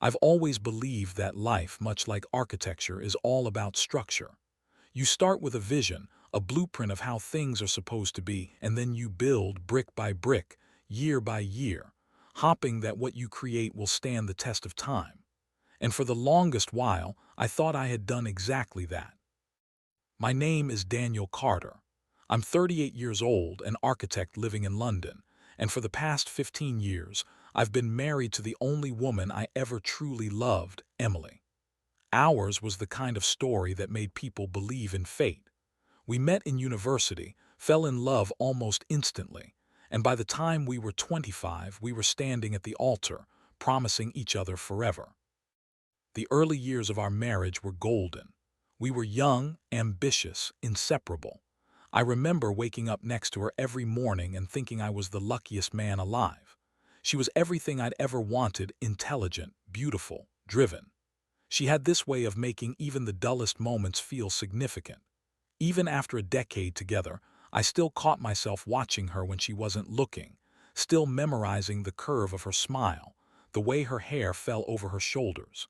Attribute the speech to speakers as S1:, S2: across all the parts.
S1: I've always believed that life, much like architecture, is all about structure. You start with a vision, a blueprint of how things are supposed to be, and then you build brick by brick, year by year, hoping that what you create will stand the test of time. And for the longest while, I thought I had done exactly that. My name is Daniel Carter. I'm 38 years old, an architect living in London, and for the past 15 years, I've been married to the only woman I ever truly loved, Emily. Ours was the kind of story that made people believe in fate. We met in university, fell in love almost instantly, and by the time we were 25, we were standing at the altar, promising each other forever. The early years of our marriage were golden. We were young, ambitious, inseparable. I remember waking up next to her every morning and thinking I was the luckiest man alive. She was everything I'd ever wanted: intelligent, beautiful, driven. She had this way of making even the dullest moments feel significant. Even after a decade together, I still caught myself watching her when she wasn't looking, still memorizing the curve of her smile, the way her hair fell over her shoulders.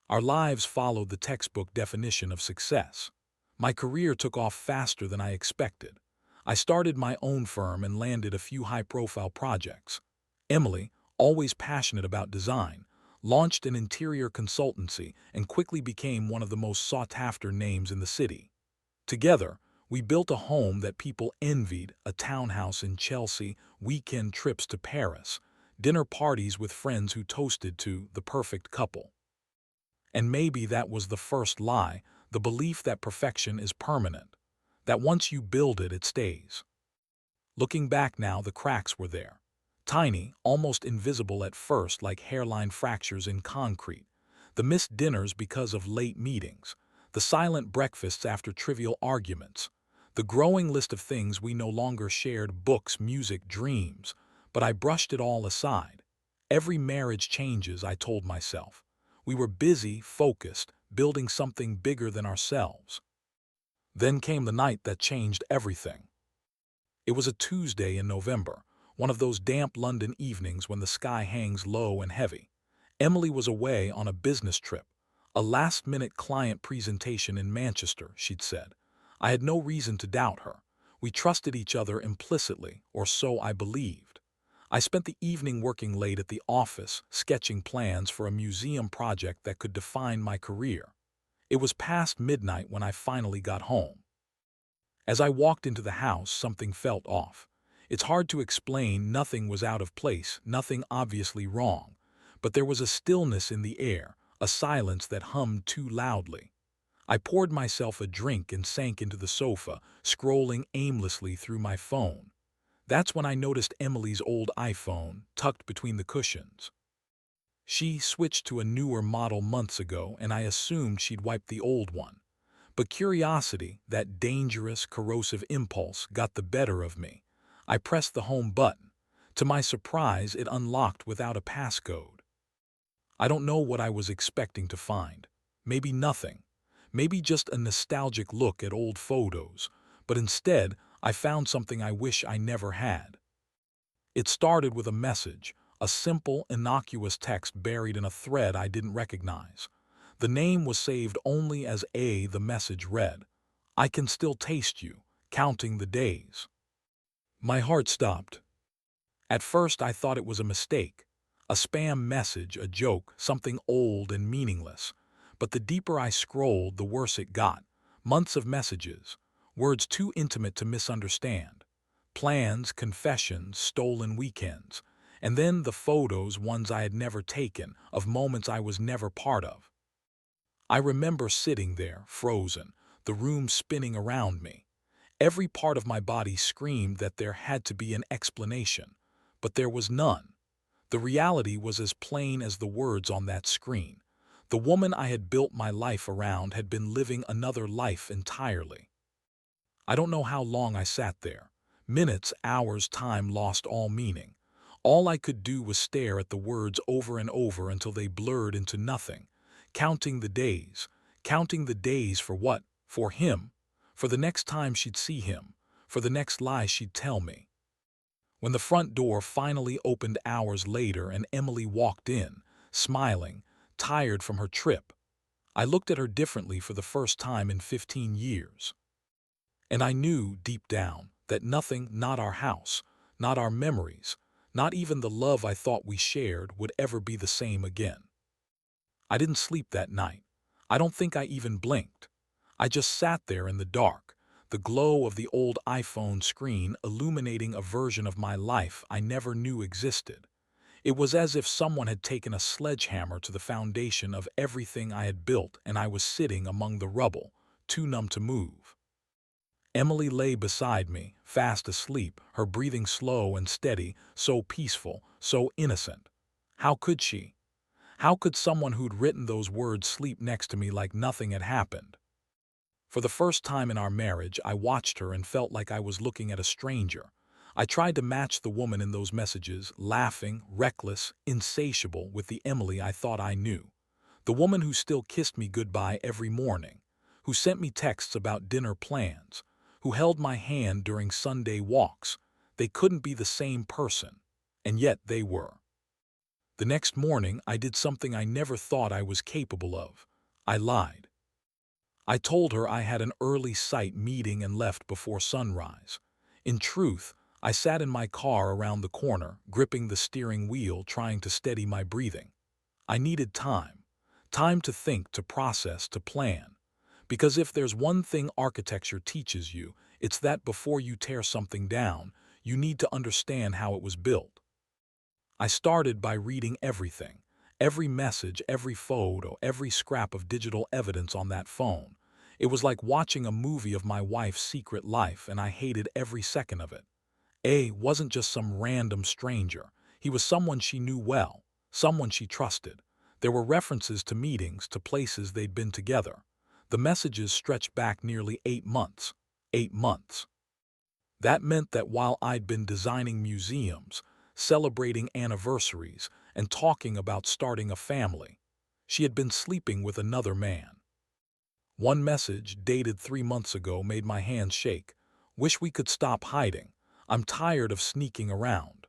S1: Our lives followed the textbook definition of success. My career took off faster than I expected. I started my own firm and landed a few high-profile projects. Emily, always passionate about design, launched an interior consultancy and quickly became one of the most sought-after names in the city. Together, we built a home that people envied, a townhouse in Chelsea, weekend trips to Paris, dinner parties with friends who toasted to the perfect couple. And maybe that was the first lie, the belief that perfection is permanent, that once you build it, it stays. Looking back now, the cracks were there. Tiny, almost invisible at first, like hairline fractures in concrete. The missed dinners because of late meetings. The silent breakfasts after trivial arguments. The growing list of things we no longer shared: books, music, dreams. But I brushed it all aside. Every marriage changes, I told myself. We were busy, focused, building something bigger than ourselves. Then came the night that changed everything. It was a Tuesday in November, one of those damp London evenings when the sky hangs low and heavy. Emily was away on a business trip, a last-minute client presentation in Manchester, she'd said. I had no reason to doubt her. We trusted each other implicitly, or so I believed. I spent the evening working late at the office, sketching plans for a museum project that could define my career. It was past midnight when I finally got home. As I walked into the house, something felt off. It's hard to explain. Nothing was out of place, nothing obviously wrong. But there was a stillness in the air, a silence that hummed too loudly. I poured myself a drink and sank into the sofa, scrolling aimlessly through my phone. That's when I noticed Emily's old iPhone tucked between the cushions. She switched to a newer model months ago, and I assumed she'd wiped the old one. But curiosity, that dangerous, corrosive impulse, got the better of me. I pressed the home button. To my surprise, it unlocked without a passcode. I don't know what I was expecting to find. Maybe nothing. Maybe just a nostalgic look at old photos. But instead, I found something I wish I never had. It started with a message, a simple, innocuous text buried in a thread I didn't recognize. The name was saved only as A. The message read, "I can still taste you, counting the days." My heart stopped. At first I thought it was a mistake, a spam message, a joke, something old and meaningless. But the deeper I scrolled, the worse it got. Months of messages, words too intimate to misunderstand. Plans, confessions, stolen weekends. And then the photos, ones I had never taken, of moments I was never part of. I remember sitting there, frozen, the room spinning around me. Every part of my body screamed that there had to be an explanation, but there was none. The reality was as plain as the words on that screen. The woman I had built my life around had been living another life entirely. I don't know how long I sat there. Minutes, hours, time lost all meaning. All I could do was stare at the words over and over until they blurred into nothing. Counting the days for what? For him. For the next time she'd see him. For the next lie she'd tell me. When the front door finally opened hours later and Emily walked in, smiling, tired from her trip. I looked at her differently for the first time in 15 years. And I knew, deep down, that nothing, not our house, not our memories, not even the love I thought we shared, would ever be the same again. I didn't sleep that night. I don't think I even blinked. I just sat there in the dark, the glow of the old iPhone screen illuminating a version of my life I never knew existed. It was as if someone had taken a sledgehammer to the foundation of everything I had built, and I was sitting among the rubble, too numb to move. Emily lay beside me, fast asleep, her breathing slow and steady, so peaceful, so innocent. How could she? How could someone who'd written those words sleep next to me like nothing had happened? For the first time in our marriage, I watched her and felt like I was looking at a stranger. I tried to match the woman in those messages, laughing, reckless, insatiable, with the Emily I thought I knew. The woman who still kissed me goodbye every morning, who sent me texts about dinner plans, who held my hand during Sunday walks. They couldn't be the same person, and yet they were. The next morning, I did something I never thought I was capable of. I lied. I told her I had an early site meeting and left before sunrise. In truth, I sat in my car around the corner, gripping the steering wheel, trying to steady my breathing. I needed time. Time to think, to process, to plan. Because if there's one thing architecture teaches you, it's that before you tear something down, you need to understand how it was built. I started by reading everything. Every message, every photo, every scrap of digital evidence on that phone. It was like watching a movie of my wife's secret life, and I hated every second of it. A wasn't just some random stranger. He was someone she knew well, someone she trusted. There were references to meetings, to places they'd been together. The messages stretched back nearly 8 months. 8 months. That meant that while I'd been designing museums, celebrating anniversaries, and talking about starting a family, she had been sleeping with another man. One message, dated 3 months ago, made my hands shake. Wish we could stop hiding. I'm tired of sneaking around.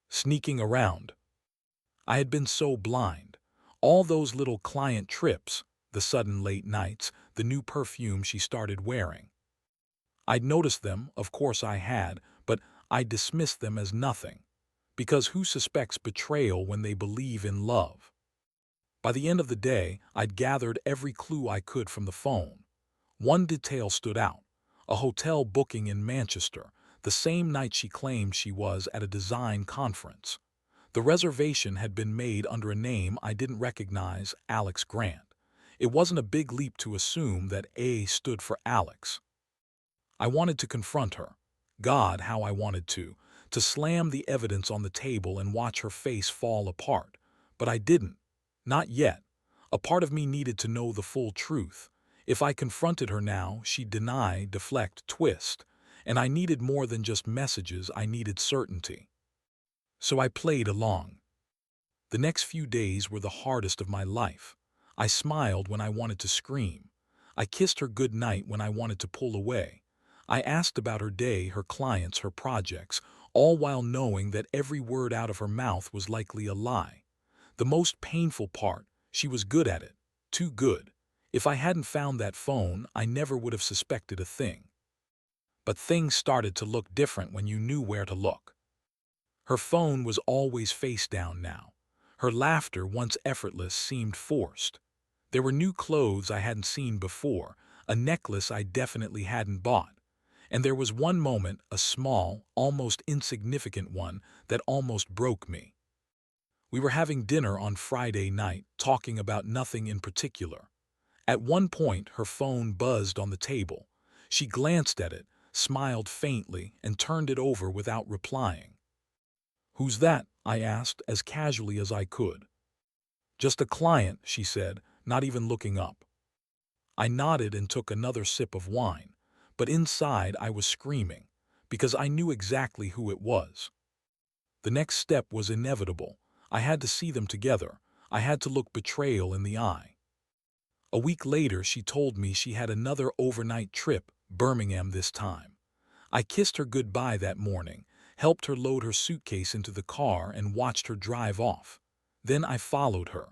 S1: Sneaking around. I had been so blind. All those little client trips, the sudden late nights, the new perfume she started wearing. I'd noticed them, of course I had, but I dismissed them as nothing. Because who suspects betrayal when they believe in love? By the end of the day, I'd gathered every clue I could from the phone. One detail stood out: a hotel booking in Manchester, the same night she claimed she was at a design conference. The reservation had been made under a name I didn't recognize: Alex Grant. It wasn't a big leap to assume that A stood for Alex. I wanted to confront her. God, how I wanted to slam the evidence on the table and watch her face fall apart. But I didn't. Not yet. A part of me needed to know the full truth. If I confronted her now, she'd deny, deflect, twist. And I needed more than just messages, I needed certainty. So I played along. The next few days were the hardest of my life. I smiled when I wanted to scream. I kissed her good night when I wanted to pull away. I asked about her day, her clients, her projects, all while knowing that every word out of her mouth was likely a lie. The most painful part: she was good at it. Too good. If I hadn't found that phone, I never would have suspected a thing. But things started to look different when you knew where to look. Her phone was always face down now. Her laughter, once effortless, seemed forced. There were new clothes I hadn't seen before, a necklace I definitely hadn't bought. And there was one moment, a small, almost insignificant one, that almost broke me. We were having dinner on Friday night, talking about nothing in particular. At one point, her phone buzzed on the table. She glanced at it, smiled faintly, and turned it over without replying. "Who's that?" I asked, as casually as I could. "Just a client," she said, not even looking up. I nodded and took another sip of wine, but inside I was screaming, because I knew exactly who it was. The next step was inevitable. I had to see them together. I had to look betrayal in the eye. A week later, she told me she had another overnight trip, Birmingham this time. I kissed her goodbye that morning, helped her load her suitcase into the car, and watched her drive off. Then I followed her.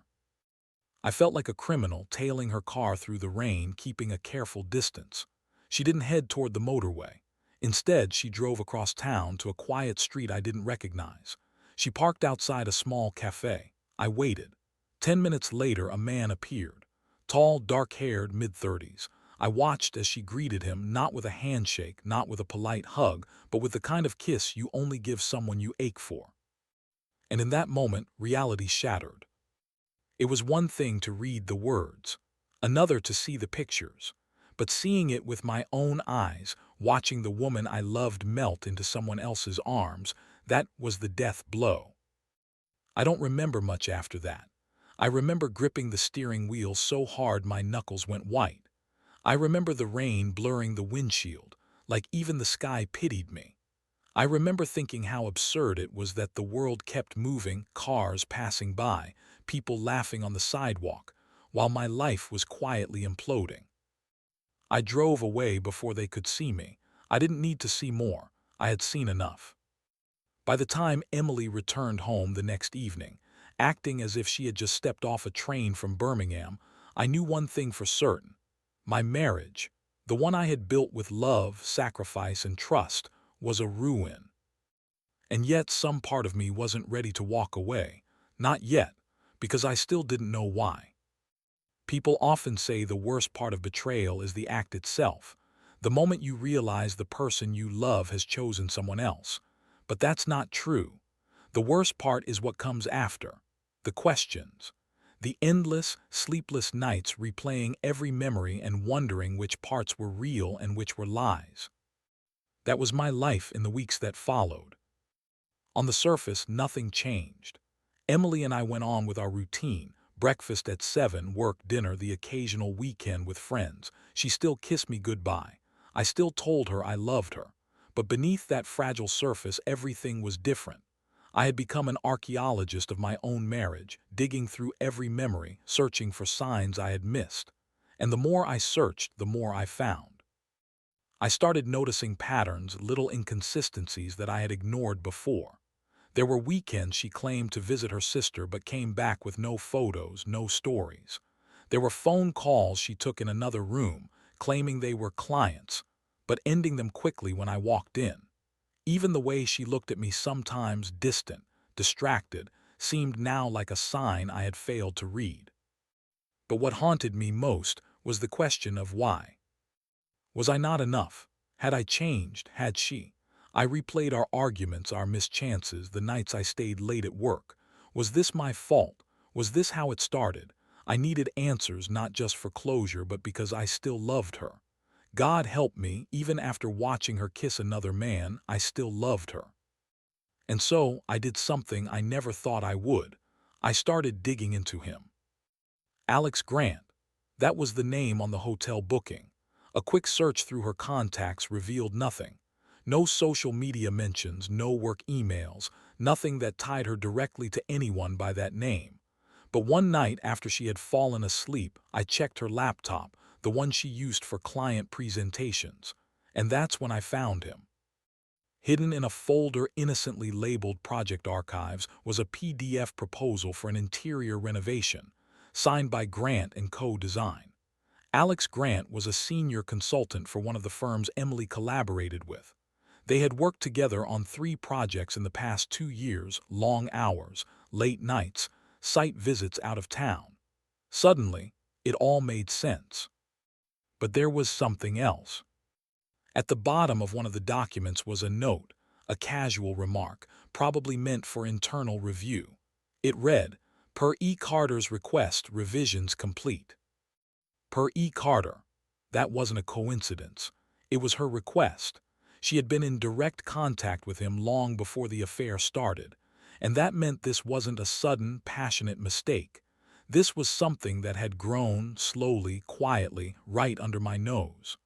S1: I felt like a criminal tailing her car through the rain, keeping a careful distance. She didn't head toward the motorway. Instead, she drove across town to a quiet street I didn't recognize. She parked outside a small cafe. I waited. 10 minutes later, a man appeared. Tall, dark-haired, mid-30s. I watched as she greeted him, not with a handshake, not with a polite hug, but with the kind of kiss you only give someone you ache for. And in that moment, reality shattered. It was one thing to read the words, another to see the pictures. But seeing it with my own eyes, watching the woman I loved melt into someone else's arms, that was the death blow. I don't remember much after that. I remember gripping the steering wheel so hard my knuckles went white. I remember the rain blurring the windshield, like even the sky pitied me. I remember thinking how absurd it was that the world kept moving, cars passing by, people laughing on the sidewalk, while my life was quietly imploding. I drove away before they could see me. I didn't need to see more. I had seen enough. By the time Emily returned home the next evening, acting as if she had just stepped off a train from Birmingham, I knew one thing for certain. My marriage, the one I had built with love, sacrifice, and trust, was a ruin. And yet some part of me wasn't ready to walk away. Not yet, because I still didn't know why. People often say the worst part of betrayal is the act itself, the moment you realize the person you love has chosen someone else. But that's not true. The worst part is what comes after. The questions. The endless, sleepless nights replaying every memory and wondering which parts were real and which were lies. That was my life in the weeks that followed. On the surface, nothing changed. Emily and I went on with our routine, breakfast at 7, work, dinner, the occasional weekend with friends. She still kissed me goodbye. I still told her I loved her. But beneath that fragile surface, everything was different. I had become an archaeologist of my own marriage, digging through every memory, searching for signs I had missed. And the more I searched, the more I found. I started noticing patterns, little inconsistencies that I had ignored before. There were weekends she claimed to visit her sister but came back with no photos, no stories. There were phone calls she took in another room, claiming they were clients, but ending them quickly when I walked in. Even the way she looked at me, sometimes distant, distracted, seemed now like a sign I had failed to read. But what haunted me most was the question of why. Was I not enough? Had I changed? Had she? I replayed our arguments, our mischances, the nights I stayed late at work. Was this my fault? Was this how it started? I needed answers, not just for closure, but because I still loved her. God help me, even after watching her kiss another man, I still loved her. And so I did something I never thought I would. I started digging into him. Alex Grant. That was the name on the hotel booking. A quick search through her contacts revealed nothing. No social media mentions, no work emails, nothing that tied her directly to anyone by that name. But one night after she had fallen asleep, I checked her laptop, the one she used for client presentations. And that's when I found him. Hidden in a folder innocently labeled Project Archives was a PDF proposal for an interior renovation, signed by Grant and Co-Design. Alex Grant was a senior consultant for one of the firms Emily collaborated with. They had worked together on 3 projects in the past 2 years, long hours, late nights, site visits out of town. Suddenly, it all made sense. But there was something else. At the bottom of one of the documents was a note, a casual remark, probably meant for internal review. It read, "Per E. Carter's request, revisions complete." Per E. Carter. That wasn't a coincidence. It was her request. She had been in direct contact with him long before the affair started, and that meant this wasn't a sudden, passionate mistake. This was something that had grown, slowly, quietly, right under my nose.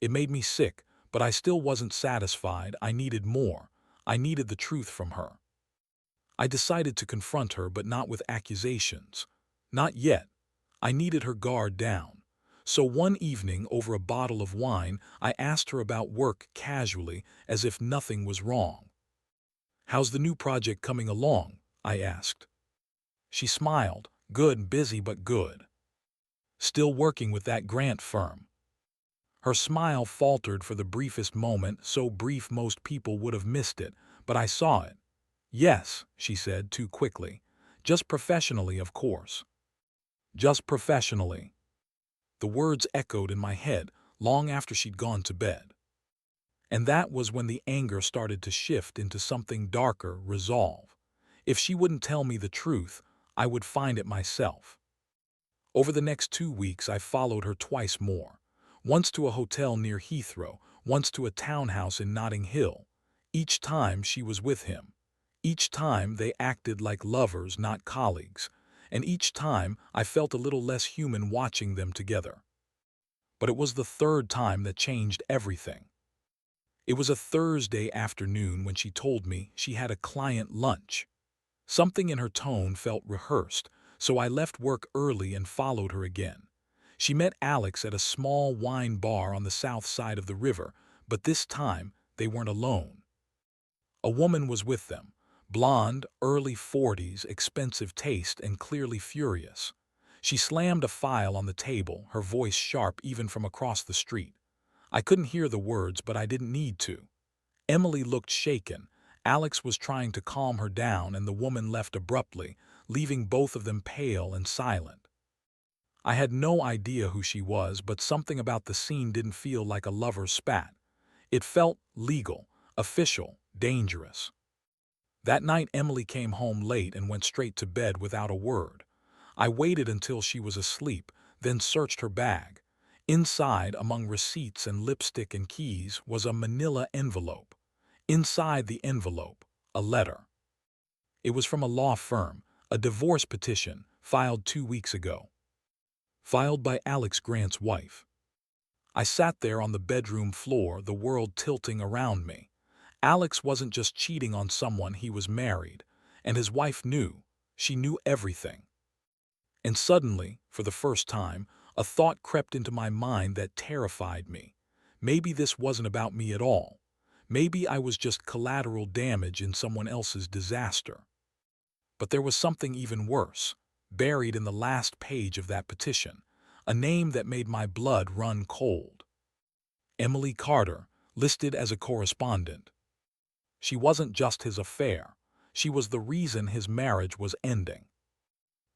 S1: It made me sick, but I still wasn't satisfied. I needed more. I needed the truth from her. I decided to confront her, but not with accusations. Not yet. I needed her guard down. So one evening, over a bottle of wine, I asked her about work casually, as if nothing was wrong. "How's the new project coming along?" I asked. She smiled. Good, busy but good. Still working with that grant firm. Her smile faltered for the briefest moment, so brief most people would have missed it, but I saw it. Yes, she said too quickly. Just professionally, of course. Just professionally. The words echoed in my head long after she'd gone to bed. And that was when the anger started to shift into something darker, resolve. If she wouldn't tell me the truth, I would find it myself. Over the next 2 weeks, I followed her twice more. Once to a hotel near Heathrow, once to a townhouse in Notting Hill. Each time she was with him. Each time they acted like lovers, not colleagues. And each time I felt a little less human watching them together. But it was the third time that changed everything. It was a Thursday afternoon when she told me she had a client lunch. Something in her tone felt rehearsed, so I left work early and followed her again. She met Alex at a small wine bar on the south side of the river, but this time they weren't alone. A woman was with them, blonde, early 40s, expensive taste, and clearly furious. She slammed a file on the table, her voice sharp even from across the street. I couldn't hear the words, but I didn't need to. Emily looked shaken. Alex was trying to calm her down, and the woman left abruptly, leaving both of them pale and silent. I had no idea who she was, but something about the scene didn't feel like a lover's spat. It felt legal, official, dangerous. That night Emily came home late and went straight to bed without a word. I waited until she was asleep, then searched her bag. Inside, among receipts and lipstick and keys, was a manila envelope. Inside the envelope, a letter. It was from a law firm, a divorce petition, filed 2 weeks ago. Filed by Alex Grant's wife. I sat there on the bedroom floor, the world tilting around me. Alex wasn't just cheating on someone, he was married. And his wife knew. She knew everything. And suddenly, for the first time, a thought crept into my mind that terrified me. Maybe this wasn't about me at all. Maybe I was just collateral damage in someone else's disaster. But there was something even worse, buried in the last page of that petition, a name that made my blood run cold. Emily Carter, listed as a correspondent. She wasn't just his affair. She was the reason his marriage was ending.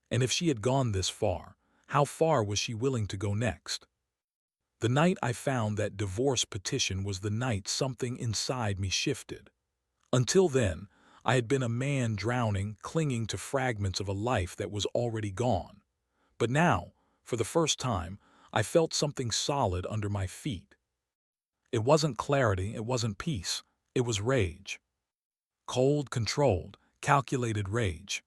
S1: And if she had gone this far, how far was she willing to go next? The night I found that divorce petition was the night something inside me shifted. Until then, I had been a man drowning, clinging to fragments of a life that was already gone. But now, for the first time, I felt something solid under my feet. It wasn't clarity, it wasn't peace, it was rage. Cold, controlled, calculated rage.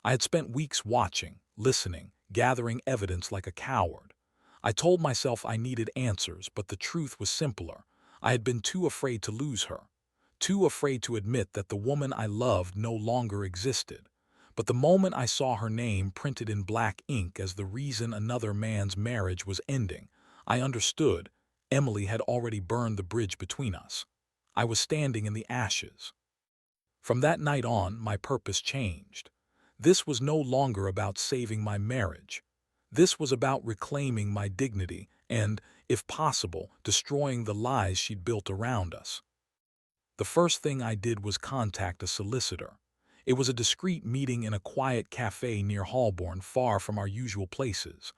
S1: I had spent weeks watching, listening, gathering evidence like a coward. I told myself I needed answers, but the truth was simpler. I had been too afraid to lose her. Too afraid to admit that the woman I loved no longer existed. But the moment I saw her name printed in black ink as the reason another man's marriage was ending, I understood. Emily had already burned the bridge between us. I was standing in the ashes. From that night on, my purpose changed. This was no longer about saving my marriage. This was about reclaiming my dignity and, if possible, destroying the lies she'd built around us. The first thing I did was contact a solicitor. It was a discreet meeting in a quiet cafe near Holborn, far from our usual places.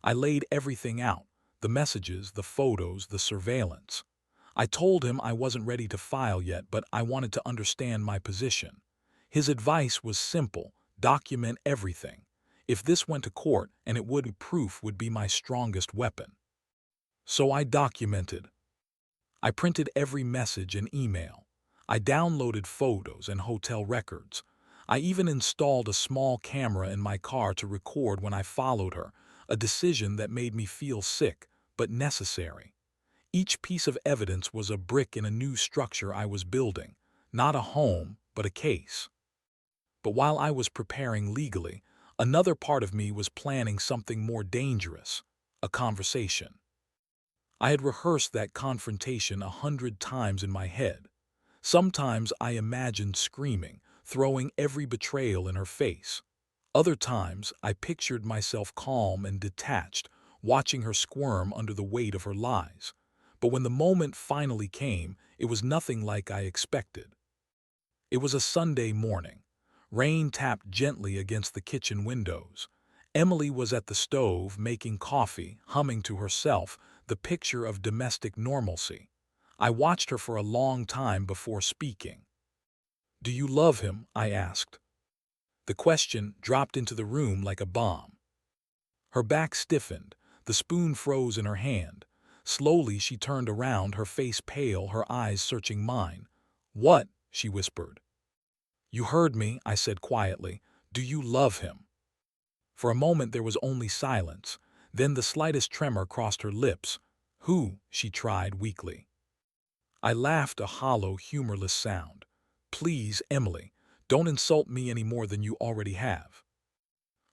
S1: I laid everything out, the messages, the photos, the surveillance. I told him I wasn't ready to file yet, but I wanted to understand my position. His advice was simple: document everything. If this went to court, and it would, proof would be my strongest weapon. So I documented. I printed every message and email. I downloaded photos and hotel records. I even installed a small camera in my car to record when I followed her, a decision that made me feel sick, but necessary. Each piece of evidence was a brick in a new structure I was building, not a home, but a case. But while I was preparing legally, another part of me was planning something more dangerous, a conversation. I had rehearsed that confrontation 100 times in my head. Sometimes I imagined screaming, throwing every betrayal in her face. Other times, I pictured myself calm and detached, watching her squirm under the weight of her lies. But when the moment finally came, it was nothing like I expected. It was a Sunday morning. Rain tapped gently against the kitchen windows. Emily was at the stove making coffee, humming to herself, the picture of domestic normalcy. I watched her for a long time before speaking. "Do you love him?" I asked. The question dropped into the room like a bomb. Her back stiffened, the spoon froze in her hand. Slowly she turned around, her face pale, her eyes searching mine. "What?" she whispered. "You heard me," I said quietly. "Do you love him?" For a moment there was only silence. Then the slightest tremor crossed her lips. "Who?" she tried weakly. I laughed, a hollow, humorless sound. "Please, Emily, don't insult me any more than you already have."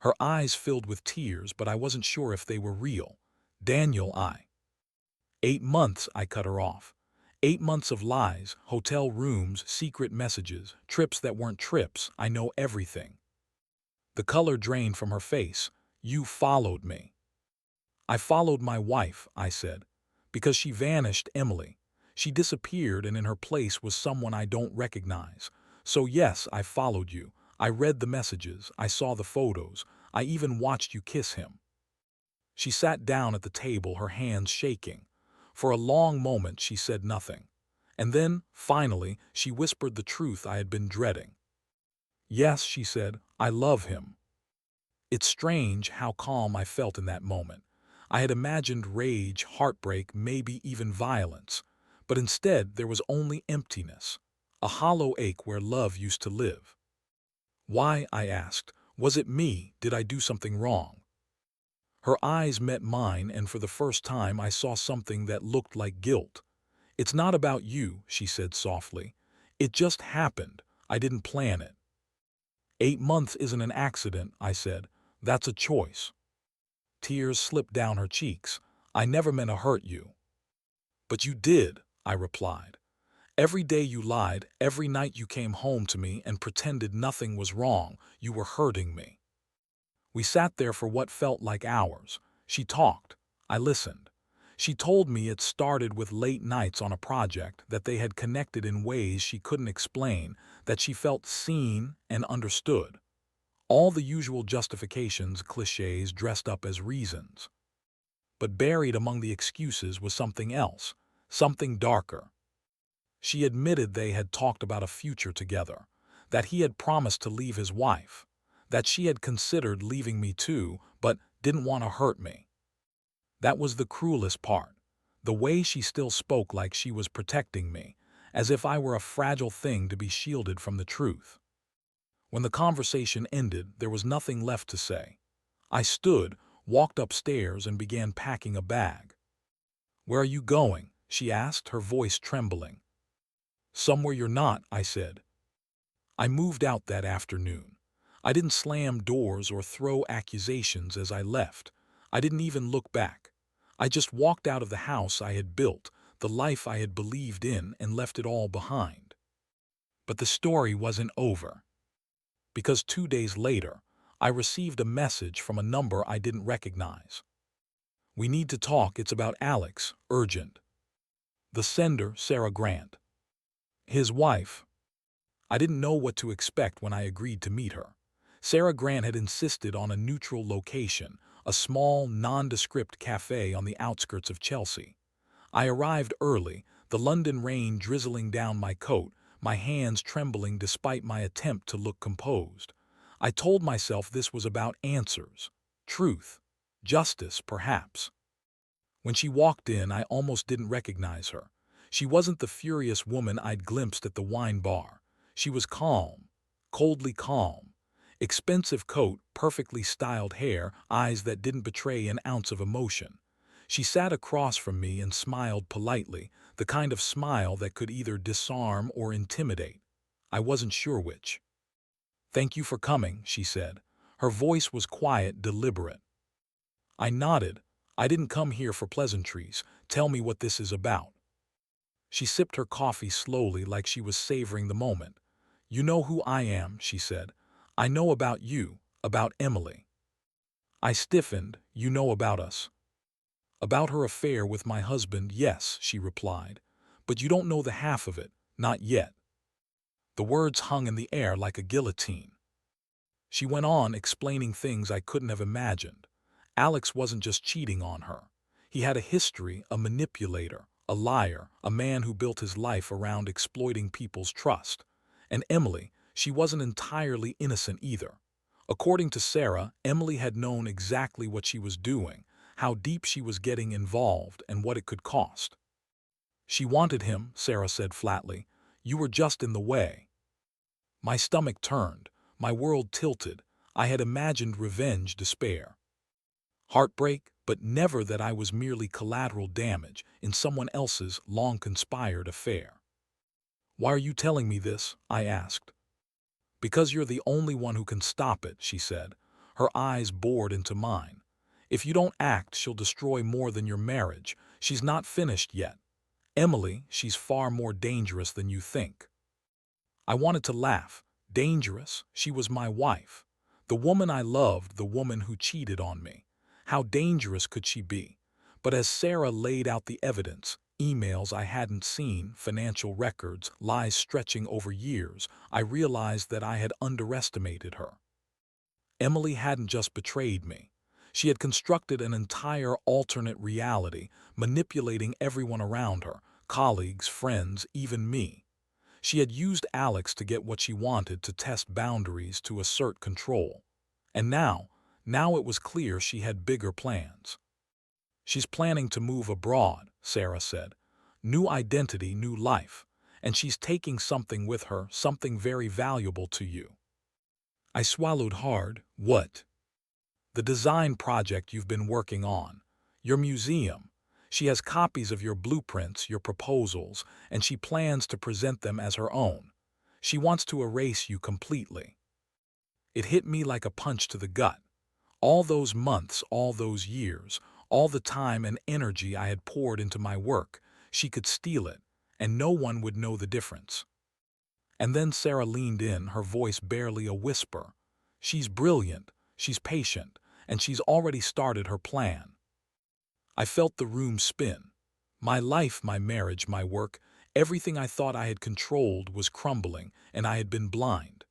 S1: Her eyes filled with tears, but I wasn't sure if they were real. "Daniel, I—" 8 months, I cut her off. 8 months of lies, hotel rooms, secret messages, trips that weren't trips. I know everything. The color drained from her face. "You followed me." "I followed my wife," I said. "Because she vanished, Emily. She disappeared and in her place was someone I don't recognize. So yes, I followed you. I read the messages. I saw the photos. I even watched you kiss him." She sat down at the table, her hands shaking. For a long moment she said nothing. And then, finally, she whispered the truth I had been dreading. "Yes," she said, "I love him." It's strange how calm I felt in that moment. I had imagined rage, heartbreak, maybe even violence. But instead there was only emptiness, a hollow ache where love used to live. "Why?" I asked. "Was it me? Did I do something wrong?" Her eyes met mine, and for the first time I saw something that looked like guilt. "It's not about you," she said softly. "It just happened. I didn't plan it." 8 months isn't an accident," I said. "That's a choice." Tears slipped down her cheeks. "I never meant to hurt you." "But you did," I replied. "Every day you lied, every night you came home to me and pretended nothing was wrong, you were hurting me." We sat there for what felt like hours. She talked. I listened. She told me it started with late nights on a project, that they had connected in ways she couldn't explain, that she felt seen and understood. All the usual justifications, cliches dressed up as reasons. But buried among the excuses was something else, something darker. She admitted they had talked about a future together, that he had promised to leave his wife, that she had considered leaving me too, but didn't want to hurt me. That was the cruelest part, the way she still spoke like she was protecting me, as if I were a fragile thing to be shielded from the truth. When the conversation ended, there was nothing left to say. I stood, walked upstairs, and began packing a bag. "Where are you going?" she asked, her voice trembling. "Somewhere you're not," I said. I moved out that afternoon. I didn't slam doors or throw accusations as I left. I didn't even look back. I just walked out of the house I had built, the life I had believed in, and left it all behind. But the story wasn't over. Because 2 days later, I received a message from a number I didn't recognize. "We need to talk, it's about Alex, urgent." The sender, Sarah Grant. His wife. I didn't know what to expect when I agreed to meet her. Sarah Grant had insisted on a neutral location, a small, nondescript cafe on the outskirts of Chelsea. I arrived early, the London rain drizzling down my coat, my hands trembling despite my attempt to look composed. I told myself this was about answers, truth, justice, perhaps. When she walked in, I almost didn't recognize her. She wasn't the furious woman I'd glimpsed at the wine bar. She was calm, coldly calm. Expensive coat, perfectly styled hair, eyes that didn't betray an ounce of emotion. She sat across from me and smiled politely, the kind of smile that could either disarm or intimidate. I wasn't sure which. "Thank you for coming," she said. Her voice was quiet, deliberate. I nodded. "I didn't come here for pleasantries. Tell me what this is about." She sipped her coffee slowly, like she was savoring the moment. "You know who I am," she said. "I know about you, About Emily. I stiffened. You know about us. About her affair with my husband, yes, she replied. But you don't know the half of it, not yet. The words hung in the air like a guillotine. She went on explaining things I couldn't have imagined. Alex wasn't just cheating on her. He had a history, a manipulator, a liar, a man who built his life around exploiting people's trust. And Emily, she wasn't entirely innocent either. According to Sarah, Emily had known exactly what she was doing, how deep she was getting involved, and what it could cost. She wanted him, Sarah said flatly. You were just in the way. My stomach turned. My world tilted. I had imagined revenge, despair, heartbreak, but never that I was merely collateral damage in someone else's long-conspired affair. Why are you telling me this? I asked. Because you're the only one who can stop it, she said, her eyes bored into mine. If you don't act, she'll destroy more than your marriage. She's not finished yet. Emily, she's far more dangerous than you think. I wanted to laugh. Dangerous? She was my wife. The woman I loved, the woman who cheated on me. How dangerous could she be? But as Sarah laid out the evidence, emails I hadn't seen, financial records, lies stretching over years, I realized that I had underestimated her. Emily hadn't just betrayed me. She had constructed an entire alternate reality, manipulating everyone around her, colleagues, friends, even me. She had used Alex to get what she wanted, to test boundaries, to assert control. And now it was clear she had bigger plans. She's planning to move abroad, Sarah said. New identity, new life. And she's taking something with her, something very valuable to you. I swallowed hard. What? The design project you've been working on. Your museum. She has copies of your blueprints, your proposals, and she plans to present them as her own. She wants to erase you completely. It hit me like a punch to the gut. All those months, all those years, all the time and energy I had poured into my work, she could steal it, and no one would know the difference. And then Sarah leaned in, her voice barely a whisper. She's brilliant, she's patient, and she's already started her plan. I felt the room spin. My life, my marriage, my work, everything I thought I had controlled was crumbling, and I had been blind.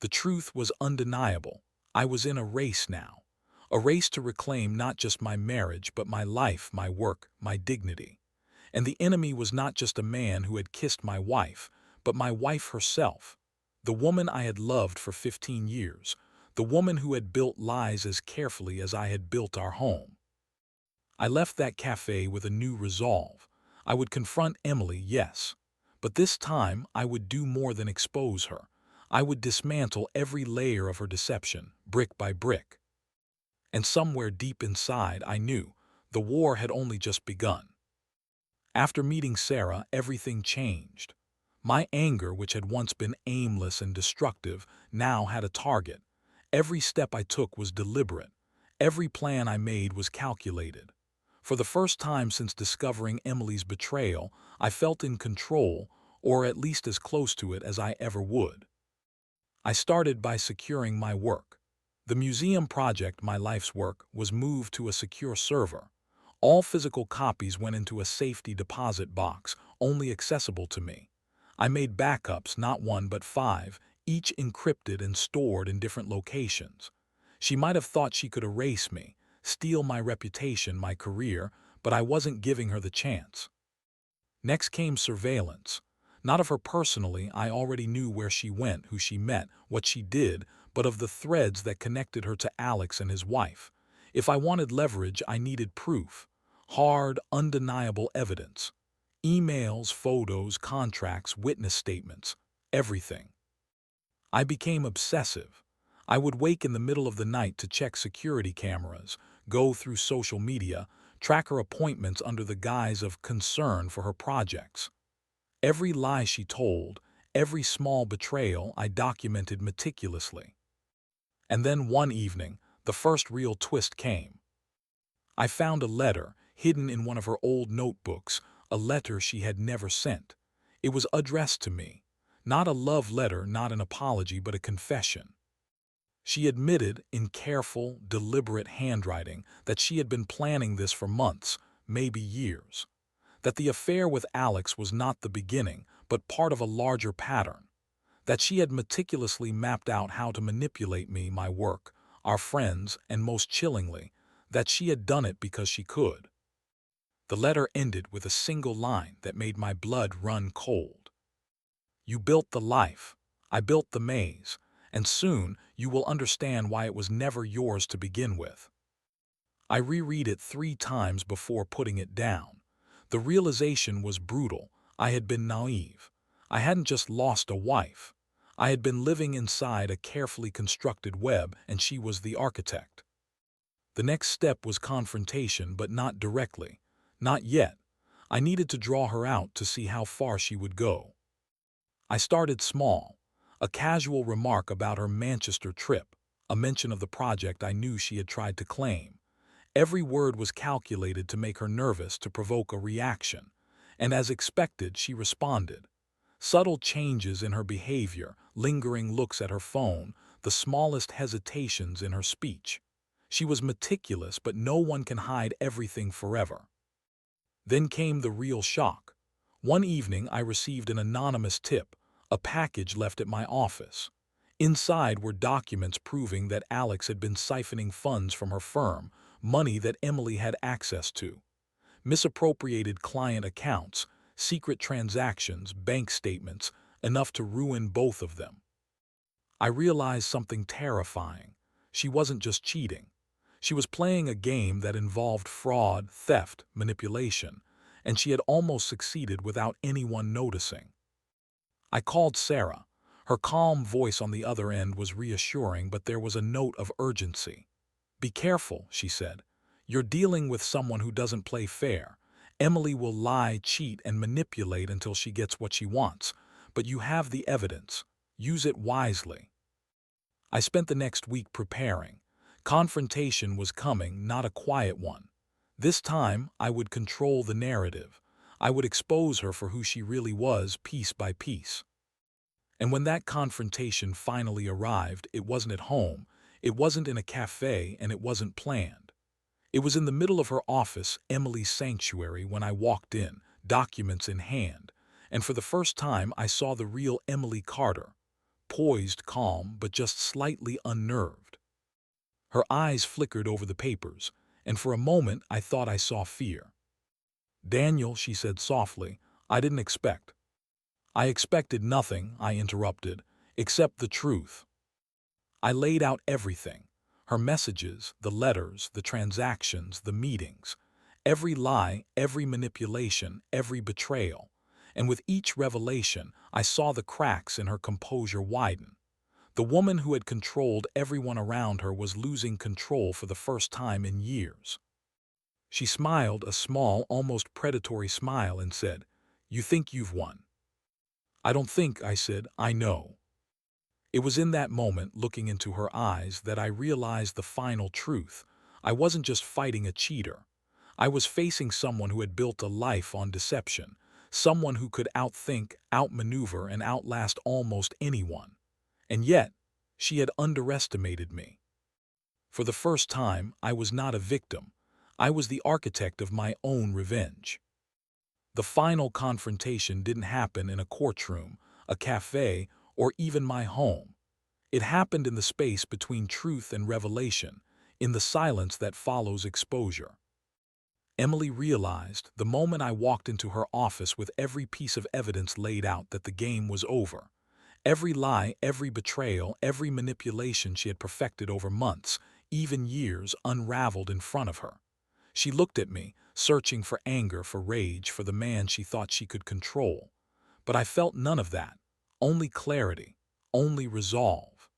S1: The truth was undeniable. I was in a race now. A race to reclaim not just my marriage, but my life, my work, my dignity. And the enemy was not just a man who had kissed my wife, but my wife herself. The woman I had loved for 15 years. The woman who had built lies as carefully as I had built our home. I left that cafe with a new resolve. I would confront Emily, yes. But this time I would do more than expose her. I would dismantle every layer of her deception, brick by brick. And somewhere deep inside I knew the war had only just begun. After meeting Sarah, everything changed. My anger, which had once been aimless and destructive, now had a target. Every step I took was deliberate. Every plan I made was calculated. For the first time since discovering Emily's betrayal, I felt in control, or at least as close to it as I ever would. I started by securing my work. The museum project, my life's work, was moved to a secure server. All physical copies went into a safety deposit box, only accessible to me. I made backups, not one but 5, each encrypted and stored in different locations. She might have thought she could erase me, steal my reputation, my career, but I wasn't giving her the chance. Next came surveillance. Not of her personally, I already knew where she went, who she met, what she did, but of the threads that connected her to Alex and his wife. If I wanted leverage, I needed proof. Hard, undeniable evidence. Emails, photos, contracts, witness statements. Everything. I became obsessive. I would wake in the middle of the night to check security cameras, go through social media, track her appointments under the guise of concern for her projects. Every lie she told, every small betrayal I documented meticulously. And then one evening, the first real twist came. I found a letter hidden in one of her old notebooks, a letter she had never sent. It was addressed to me. Not a love letter, not an apology, but a confession. She admitted, in careful, deliberate handwriting, that she had been planning this for months, maybe years. That the affair with Alex was not the beginning, but part of a larger pattern. That she had meticulously mapped out how to manipulate me, my work, our friends, and most chillingly, that she had done it because she could. The letter ended with a single line that made my blood run cold. You built the life, I built the maze, and soon you will understand why it was never yours to begin with. I reread it 3 times before putting it down. The realization was brutal. I had been naive. I hadn't just lost a wife. I had been living inside a carefully constructed web, and she was the architect. The next step was confrontation, but not directly. Not yet. I needed to draw her out to see how far she would go. I started small. A casual remark about her Manchester trip, a mention of the project I knew she had tried to claim. Every word was calculated to make her nervous, to provoke a reaction. And as expected, she responded. Subtle changes in her behavior, lingering looks at her phone, the smallest hesitations in her speech. She was meticulous, but no one can hide everything forever. Then came the real shock. One evening I received an anonymous tip, a package left at my office. Inside were documents proving that Alex had been siphoning funds from her firm, money that Emily had access to. Misappropriated client accounts, secret transactions, bank statements, enough to ruin both of them. I realized something terrifying. She wasn't just cheating. She was playing a game that involved fraud, theft, manipulation, and she had almost succeeded without anyone noticing. I called Sarah. Her calm voice on the other end was reassuring, but there was a note of urgency. Be careful, she said. You're dealing with someone who doesn't play fair. Emily will lie, cheat, and manipulate until she gets what she wants, but you have the evidence. Use it wisely. I spent the next week preparing. Confrontation was coming, not a quiet one. This time, I would control the narrative. I would expose her for who she really was, piece by piece. And when that confrontation finally arrived, it wasn't at home, it wasn't in a cafe, and it wasn't planned. It was in the middle of her office, Emily's sanctuary, when I walked in, documents in hand. And for the first time, I saw the real Emily Carter, poised, calm, but just slightly unnerved. Her eyes flickered over the papers, and for a moment I thought I saw fear. Daniel, she said softly, I didn't expect. I expected nothing, I interrupted, except the truth. I laid out everything. Her messages, the letters, the transactions, the meetings. Every lie, every manipulation, every betrayal. And with each revelation, I saw the cracks in her composure widen. The woman who had controlled everyone around her was losing control for the first time in years. She smiled, a small, almost predatory smile, and said, You think you've won. I don't think, I said, I know. It was in that moment, looking into her eyes, that I realized the final truth. I wasn't just fighting a cheater. I was facing someone who had built a life on deception, someone who could outthink, outmaneuver, and outlast almost anyone. And yet, she had underestimated me. For the first time, I was not a victim. I was the architect of my own revenge. The final confrontation didn't happen in a courtroom, a cafe, or even my home. It happened in the space between truth and revelation, in the silence that follows exposure. Emily realized, the moment I walked into her office with every piece of evidence laid out, that the game was over. Every lie, every betrayal, every manipulation she had perfected over months, even years, unraveled in front of her. She looked at me, searching for anger, for rage, for the man she thought she could control. But I felt none of that. Only clarity. Only resolve.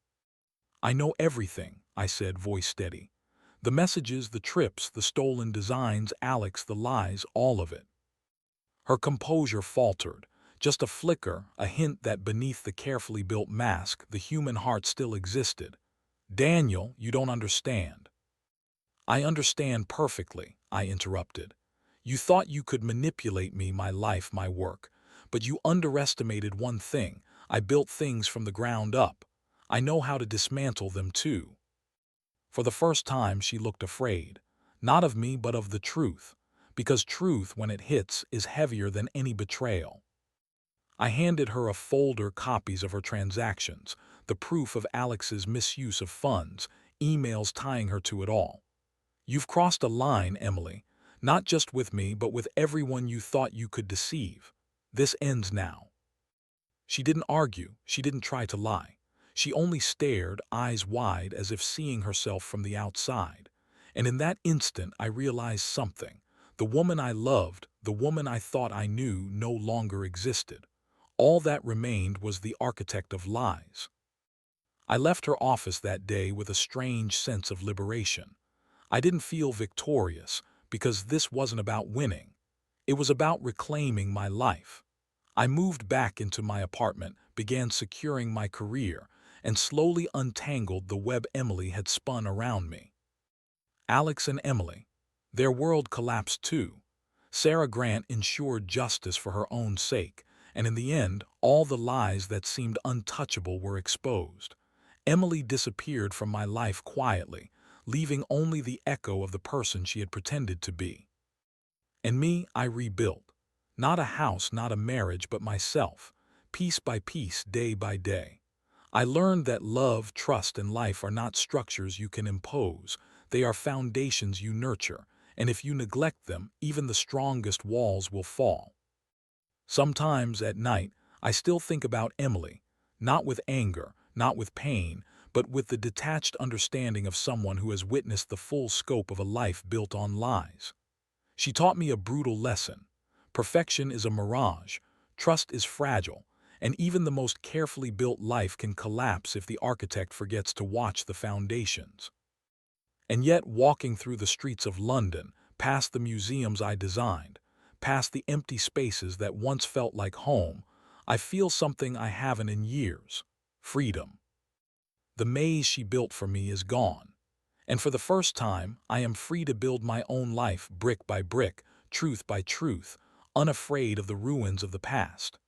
S1: I know everything, I said, voice steady. The messages, the trips, the stolen designs, Alex, the lies, all of it. Her composure faltered. Just a flicker, a hint that beneath the carefully built mask, the human heart still existed. Daniel, you don't understand. I understand perfectly, I interrupted. You thought you could manipulate me, my life, my work. But you underestimated one thing. I built things from the ground up. I know how to dismantle them too. For the first time, she looked afraid, not of me, but of the truth, because truth, when it hits, is heavier than any betrayal. I handed her a folder, copies of her transactions, the proof of Alex's misuse of funds, emails tying her to it all. You've crossed a line, Emily, not just with me, but with everyone you thought you could deceive. This ends now. She didn't argue, she didn't try to lie. She only stared, eyes wide, as if seeing herself from the outside. And in that instant, I realized something. The woman I loved, the woman I thought I knew, no longer existed. All that remained was the architect of lies. I left her office that day with a strange sense of liberation. I didn't feel victorious, because this wasn't about winning. It was about reclaiming my life. I moved back into my apartment, began securing my career, and slowly untangled the web Emily had spun around me. Alex and Emily. Their world collapsed too. Sarah Grant ensured justice for her own sake, and in the end, all the lies that seemed untouchable were exposed. Emily disappeared from my life quietly, leaving only the echo of the person she had pretended to be. And me, I rebuilt. Not a house, not a marriage, but myself, piece by piece, day by day. I learned that love, trust, and life are not structures you can impose. They are foundations you nurture, and if you neglect them, even the strongest walls will fall. Sometimes at night, I still think about Emily, not with anger, not with pain, but with the detached understanding of someone who has witnessed the full scope of a life built on lies. She taught me a brutal lesson. Perfection is a mirage, trust is fragile, and even the most carefully built life can collapse if the architect forgets to watch the foundations. And yet, walking through the streets of London, past the museums I designed, past the empty spaces that once felt like home, I feel something I haven't in years: freedom. The maze she built for me is gone. And for the first time, I am free to build my own life brick by brick, truth by truth, unafraid of the ruins of the past.